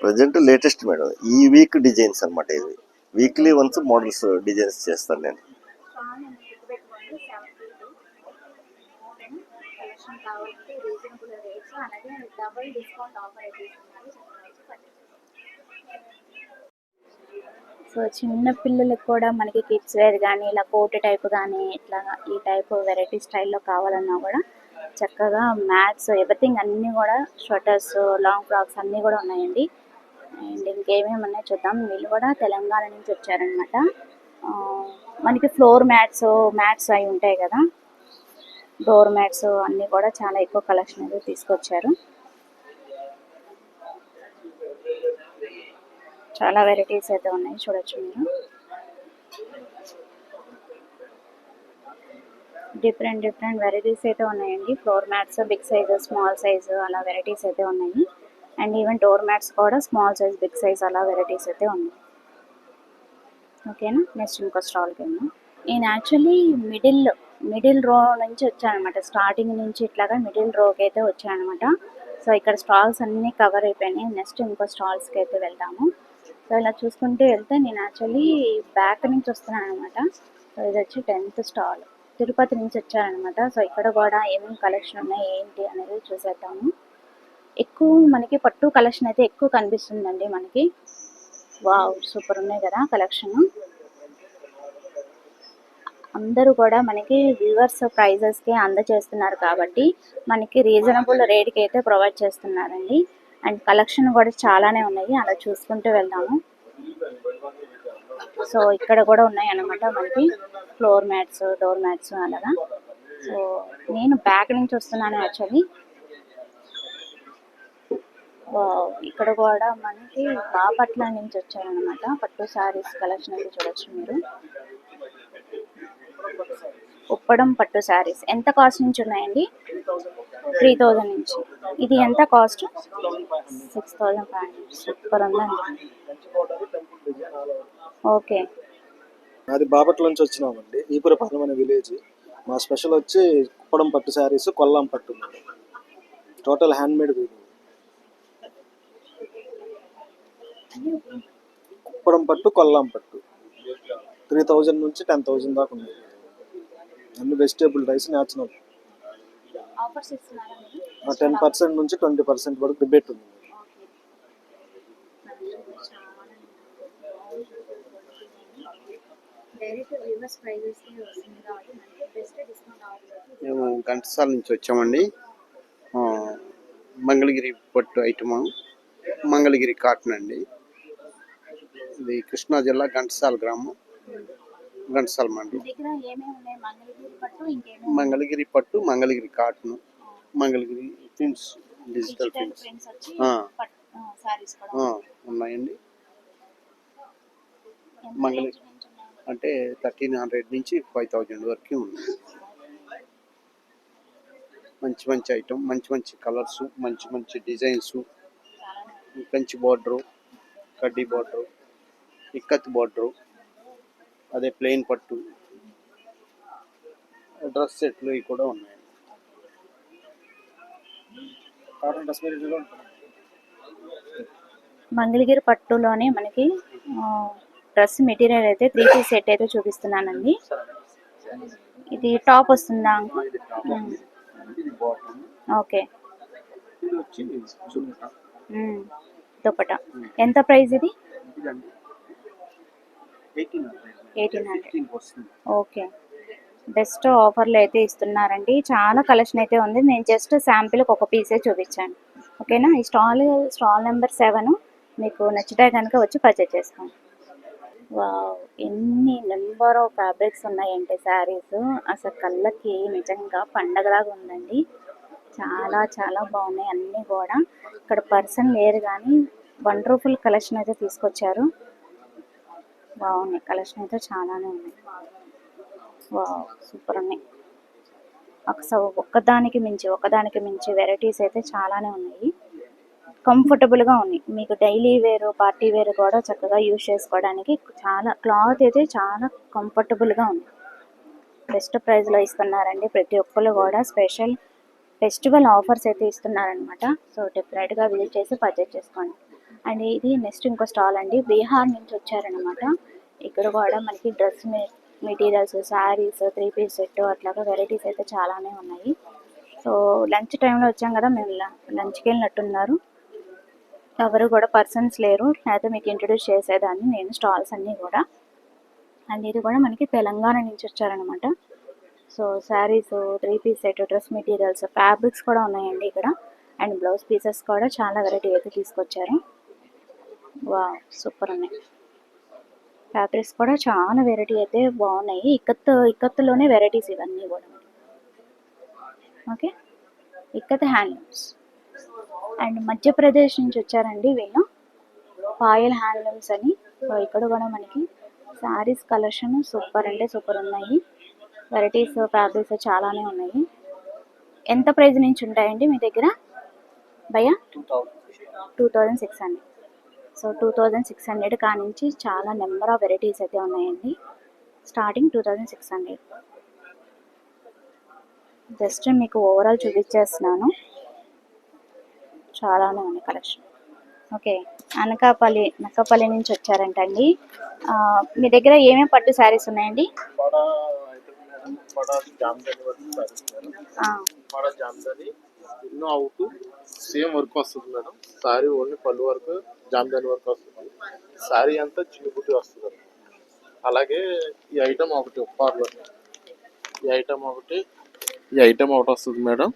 Present latest madam, ఈ వీక్ డిజైన్స్ అనమాట. ఇవి వీక్లీ వన్స్ మోడల్స్ డిజైన్స్ చేస్తాను నేను. సో చిన్న పిల్లలకు కూడా మనకి కిడ్స్ వేర్ కానీ ఇలా కోట్ టైప్ కానీ ఇట్లా ఈ టైప్ వెరైటీ స్టైల్లో కావాలన్నా కూడా చక్కగా మ్యాట్స్ ఎవ్రీథింగ్ అన్నీ కూడా స్వెటర్స్, లాంగ్ ఫ్రాక్స్ అన్నీ కూడా ఉన్నాయండి. అండ్ ఇంకేమేమి ఉన్నాయో చూద్దాం. వీళ్ళు కూడా తెలంగాణ నుంచి వచ్చారనమాట. మనకి ఫ్లోర్ మ్యాట్స్ అవి ఉంటాయి కదా, డోర్ మ్యాట్స్ అన్నీ కూడా చాలా ఎక్కువ కలెక్షన్ అయితే తీసుకొచ్చారు. చాలా వెరైటీస్ అయితే ఉన్నాయి, చూడొచ్చు మీరు. డిఫరెంట్ వెరైటీస్ అయితే ఉన్నాయండి. Floor mats big size, small size అలా వెరైటీస్ అయితే ఉన్నాయి. అండ్ ఈవెన్ డోర్ మ్యాట్స్ కూడా స్మాల్ సైజ్, బిగ్ సైజ్ అలా వెరైటీస్ అయితే ఉన్నాయి. ఓకేనా, నెక్స్ట్ ఇంకో స్టాల్కి వెళ్దాం. నేను యాక్చువల్లీ మిడిల్ రో నుంచి వచ్చాను అనమాట. స్టార్టింగ్ నుంచి ఇట్లాగా మిడిల్ రోకి అయితే వచ్చాను అనమాట. సో ఇక్కడ స్టాల్స్ అన్నీ కవర్ అయిపోయినాయి. నెక్స్ట్ ఇంకో స్టాల్స్కి అయితే వెళ్తాము. సో ఇలా చూసుకుంటూ వెళ్తే నేను యాక్చువల్లీ బ్యాక్ నుంచి వస్తున్నాను అనమాట. సో ఇది వచ్చి 10th స్టాల్, తిరుపతి నుంచి వచ్చారనమాట. సో ఇక్కడ కూడా ఏమేమి కలెక్షన్ ఉన్నాయి ఏంటి అనేది చూసేద్దాము. ఎక్కువ మనకి పట్టు కలెక్షన్ అయితే ఎక్కువ కనిపిస్తుందండి మనకి. వావ్, సూపర్ ఉన్నాయి కదా కలెక్షన్. అందరూ కూడా మనకి వ్యూవర్స్ ప్రైజెస్కి అందజేస్తున్నారు కాబట్టి మనకి రీజనబుల్ రేట్కి అయితే ప్రొవైడ్ చేస్తున్నారండి. అండ్ కలెక్షన్ కూడా చాలానే ఉన్నాయి, అలా చూసుకుంటూ వెళ్దాము. సో ఇక్కడ కూడా ఉన్నాయి అన్నమాట మనకి ఫ్లోర్ మ్యాట్స్, డోర్ మ్యాట్స్ అలాగా. సో నేను బ్యాక్ నుంచి వస్తున్నాను యాక్చువల్లీ. ఇక్కడ కూడా మనకి బాపట్ల నుంచి వచ్చారనమాట. పట్టు శారీస్ కలెక్షన్ అయితే చూడొచ్చు మీరు. ఉప్పడం పట్టు శారీస్ ఎంత కాస్ట్ నుంచి ఉన్నాయండి? 3000 నుంచి. ఇది ఎంత కాస్ట్? 6500. సూపర్ ఉందండి. ఓకే, అది బాపట్ల నుంచి వచ్చినామండి, ఈపురపాలెం అనే విలేజ్. మా స్పెషల్ వచ్చి ఉప్పడం పట్టు శారీస్, కొల్లాం పట్టు, టోటల్ హ్యాండ్ మేడ్. ఉప్పడం పట్టు, కొల్లాం పట్టు 3000 నుంచి 10,000 దాకా ఉన్నాయి. అన్ని వెజిటేబుల్ రైస్, న్యాచురల్. 10% నుంచి 20% వరకు రిబేట్ ఉంది. మేము ఘంటసాల నుంచి వచ్చామండి. మంగళగిరి పట్టు ఐటమ్ మంగళగిరి కాటన్ అండి. ఇది కృష్ణా జిల్లా ఘంటసాల గ్రామం, ఘంటసాల మండలం. దగ్గర ఏమేమి ఉన్నాయి? మంగళగిరి పట్టు, ఇంకేమేమి? మంగళగిరి పట్టు, Mangalagiri cotton, Mangalagiri prints, digital prints prints వచ్చి ఆ. సారీస్ కూడా ఉన్నాయండి. ఎంత మంగళ range నుంచి ఉన్నాయి? అంటే 1300 నుంచి 5000 వరకు ఉన్నాయి. మంచి మంచి ఐటమ్, మంచి మంచి కలర్స్, మంచి మంచి డిజైన్స్, కంచి బార్డరు, కడ్డీ బార్డరు, ఇక్కత్ బార్డరు, అదే ప్లెయిన్ పట్టు, డ్రెస్ సెట్లు ఇవి కూడా ఉన్నాయి. కాటన్ డ్రెస్ మెటీరియల్ ఉంటుంది. మంగళగిరి పట్టులోనే మనకి డ్రెస్ మెటీరియల్ అయితే 3 పీస్ సెట్ అయితే చూపిస్తున్నానండి. ఇది టాప్ వస్తుందా? ఓకే. ఇది వచ్చి చున్నీ. దుపట్టా ఎంత ప్రైస్ ఇది? 1800 వస్తుంది. ఓకే. బెస్ట్ ఆఫర్లు అయితే ఇస్తున్నారండి. చాలా కలెక్షన్ అయితే ఉంది. నేను జస్ట్ శాంపిల్కి ఒక పీసే చూపించాను. ఓకేనా? ఈ స్టాల్ నెంబర్ 7 మీకు నచ్చితే కనుక వచ్చి పర్చేజ్ చేసుకోండి. వావ్, ఎన్ని నెంబర్ ఆఫ్ ఫ్యాబ్రిక్స్ ఉన్నాయంటే శారీస్ అసలు కళ్ళకి నిజంగా పండగలాగా ఉందండి. చాలా చాలా బాగున్నాయి అన్నీ కూడా. ఇక్కడ పర్సన్ లేరు కానీ వండర్ఫుల్ కలెక్షన్ అయితే తీసుకొచ్చారు. బాగున్నాయి కలెక్షన్ అయితే చాలానే ఉన్నాయి. వావ్, సూపర్ ఉన్నాయి. అసలు ఒకదానికి మించి వెరైటీస్ అయితే చాలానే ఉన్నాయి. కంఫర్టబుల్గా ఉన్నాయి. మీకు డైలీ వేర్, పార్టీ వేర్ కూడా చక్కగా యూజ్ చేసుకోవడానికి చాలా క్లాత్ అయితే చాలా కంఫర్టబుల్గా ఉంది. బెస్ట్ ప్రైస్లో ఇస్తున్నారండి. ప్రతి ఒక్కరు కూడా స్పెషల్ ఫెస్టివల్ ఆఫర్స్ అయితే ఇస్తున్నారనమాట. సో డెఫినెట్గా విజిట్ చేసి పర్చేజ్ చేసుకోండి. అండ్ ఇది నెక్స్ట్ ఇంకో స్టాల్ అండి. బీహార్ నుంచి వచ్చారనమాట. ఇక్కడ కూడా మనకి dress materials, saris, 3 piece set అట్లాగా వెరైటీస్ అయితే చాలానే ఉన్నాయి. సో లంచ్ టైంలో వచ్చాం కదా, మేము లంచ్కి వెళ్ళినట్టున్నారు. ఎవరు కూడా పర్సన్స్ లేరు, అయితే మీకు ఇంట్రడ్యూస్ చేసేదాన్ని నేను స్టాల్స్ అన్నీ కూడా. అండ్ ఇది కూడా మనకి తెలంగాణ నుంచి వచ్చారనమాట. So saris, 3 piece set, dress materials, fabrics కూడా ఉన్నాయండి ఇక్కడ. అండ్ బ్లౌజ్ పీసెస్ కూడా చాలా వెరైటీ అయితే తీసుకొచ్చారు. వావ్, సూపర్ ఉన్నాయి. ఫ్యాబ్రిక్స్ కూడా చాలా వెరైటీ అయితే బాగున్నాయి. ఇక్కత్తులోనే వెరైటీస్ ఇవన్నీ కూడా. Okay, ikat handlooms. And Madhya Pradesh నుంచి వచ్చారండి వీళ్ళు, పాయల్ హ్యాండ్లూమ్స్ అని. సో ఇక్కడ కూడా మనకి శారీస్ కలెక్షన్ సూపర్ అంటే సూపర్ ఉన్నాయి. వెరైటీస్, ఫ్యాబ్రిక్స్ చాలానే ఉన్నాయి. ఎంత ప్రైస్ నుంచి ఉంటాయండి మీ దగ్గర భయ్యా? 2600. సో 2600 కానించి చాలా నెంబర్ ఆఫ్ వెరైటీస్ అయితే ఉన్నాయండి. స్టార్టింగ్ 2600. జస్ట్ మీకు ఓవరాల్ చూపించేస్తున్నాను. చాలానే ఉన్నాయి కలెక్షన్. ఓకే, నక్కపల్లి నుంచి వచ్చారంటండి. మీ దగ్గర ఏమేమి పట్టు శారీస్ ఉన్నాయండి? జామ్దాని ఇన్నో అవుట్ సేమ్ వర్క్ వస్తుంది మేడం. సారీ ఓన్లీ పళ్ళు వరకు జామ్దాని వర్క్ వస్తుంది. సారీ అంతా చిన్న బుట్టి వస్తుంది. అలాగే ఈ ఐటమ్ ఒకటి ఉప్పార్లో, ఈ ఐటమ్ ఒకటి వస్తుంది మేడం.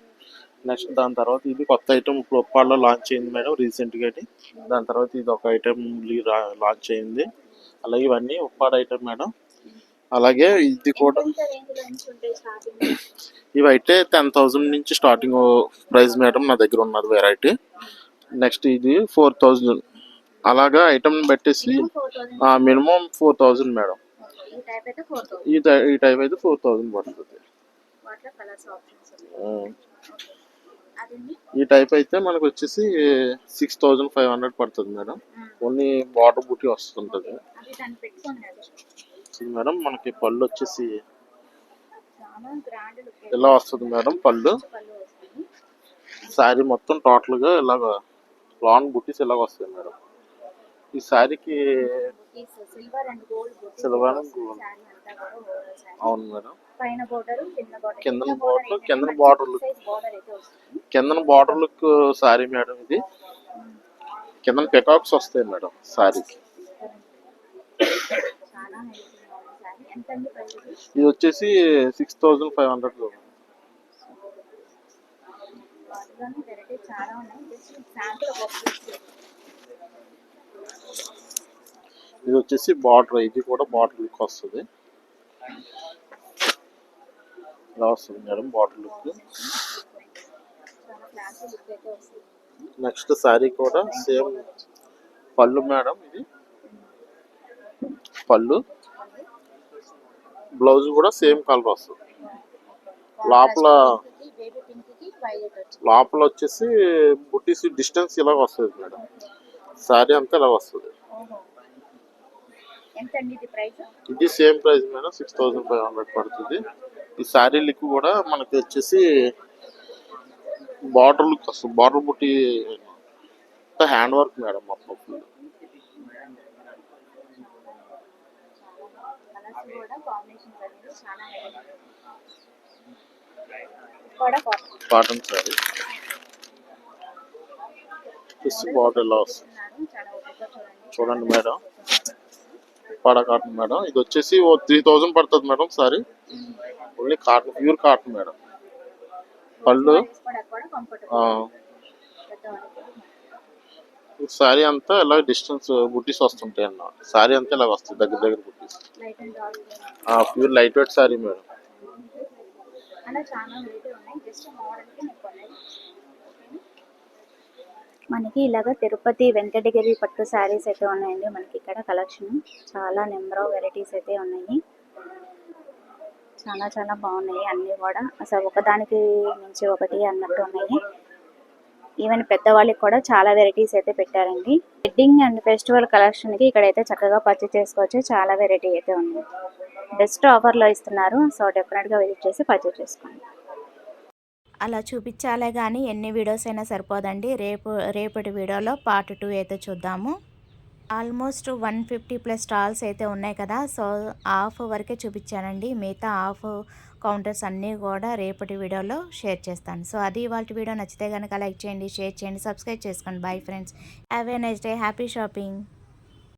నెక్స్ట్ దాని తర్వాత ఇది కొత్త ఐటమ్ ఇప్పుడు ఉప్పార్లో లాంచ్ అయింది మేడం రీసెంట్గా. దాని తర్వాత ఇది ఒక ఐటమ్ లాంచ్ అయింది. అలాగే ఇవన్నీ ఉప్పాడ ఐటమ్ మేడం. అలాగే ఇది కూడా ఇవైతే 10,000 నుంచి స్టార్టింగ్ ప్రైస్ మేడం నా దగ్గర ఉన్నది వెరైటీ. నెక్స్ట్ ఇది 4,000. అలాగా ఐటమ్ పెట్టేసి మినిమం 4,000 మేడం. ఈ టైప్ అయితే 4,000 పడుతుంది. ఈ టైప్ అయితే మనకు వచ్చేసి 6,500 పడుతుంది మేడం. ఓన్లీ బార్డర్ బూటీ వస్తుంటుంది మేడం. మనకి పళ్ళు వచ్చేసి ఇలా వస్తుంది మేడం. పళ్ళు శారీ మొత్తం టోటల్ గా ఇలాగ లాంగ్ బుటీస్ ఇలాగ వస్తాయి మేడం. ఈ శారీకి సిల్వర్ అండ్ గోల్డ్. అవును మేడం. కింద బార్డర్లకు శారీ మేడం. ఇది కింద పెకాక్స్ వస్తాయి మేడం శారీకి. ఇది వచ్చేసి 6,500. ఇది వచ్చేసి బార్డర్, ఇది కూడా బార్డర్ లుక్ వస్తుంది. ఇలా వస్తుంది madam border look. Next sari కూడా సేమ్ పళ్ళు మేడం, ఇది పళ్ళు. బ్లౌజ్ కూడా సేమ్ కలర్ వస్తుంది. లోపల వచ్చేసి బుట్టీస్ డిస్టెన్స్ ఇలా వస్తుంది మేడం. శారీ అంతా ఇలా వస్తుంది. ఇది సేమ్ ప్రైస్ మేడం, 6500 పడుతుంది. ఈ శారీ లుక్ కూడా మనకి వచ్చేసి బార్డర్ లుక్ వస్తుంది. బార్డర్ బుట్టి హ్యాండ్ వర్క్ మేడం మొత్తం ఫుల్. కాటన్ శారీ బార్డర్ ఇలా వస్తుంది చూడండి మేడం. పాడా కాటన్ మేడం. ఇది వచ్చేసి 3000 పడుతుంది madam sorry. Only cotton, pure cotton madam. పళ్ళు శారీ అంతా ఇలా డిస్టెన్స్ బుట్టీస్ వస్తుంటాయి అన్న. శారీ అంతా ఇలా వస్తుంది దగ్గర దగ్గర బుట్టీస్. Pure light weight sari madam. మనకి ఇలాగ తిరుపతి వెంకటగిరి పట్టు శారీస్ అయితే ఉన్నాయండి. మనకి ఇక్కడ కలెక్షన్ చాలా నెంబర్ ఆఫ్ వెరైటీస్ అయితే ఉన్నాయి. చాలా చాలా బాగున్నాయి అన్నీ కూడా. అసలు ఒకదానికి మించి ఒకటి అన్నట్టు ఉన్నాయి. ఈవెన్ పెద్దవాళ్ళకి కూడా చాలా వెరైటీస్ అయితే పెట్టారండి. వెడ్డింగ్ అండ్ ఫెస్టివల్ కలెక్షన్కి ఇక్కడైతే చక్కగా పర్చేస్ చేసుకోవచ్చు. చాలా వెరైటీ అయితే ఉంది. బెస్ట్ ఆఫర్లో ఇస్తున్నారు. సో డెఫినెట్గా విజిట్ చేసి పర్చేస్ చేసుకోండి. అలా చూపించాలే కానీ ఎన్ని వీడియోస్ అయినా సరిపోదండి. రేపటి వీడియోలో పార్ట్ 2 అయితే చూద్దాము. ఆల్మోస్ట్ 150+ స్టాల్స్ అయితే ఉన్నాయి కదా. సో హాఫ్ వరకే చూపించానండి. మిగతా హాఫ్ కౌంటర్స్ అన్నీ కూడా రేపటి వీడియోలో షేర్ చేస్తాను. సో అది ఇవాళ వీడియో. నచ్చితే కనుక లైక్ చేయండి, షేర్ చేయండి, సబ్స్క్రైబ్ చేసుకోండి. Bye friends. Have a nice day. Happy shopping.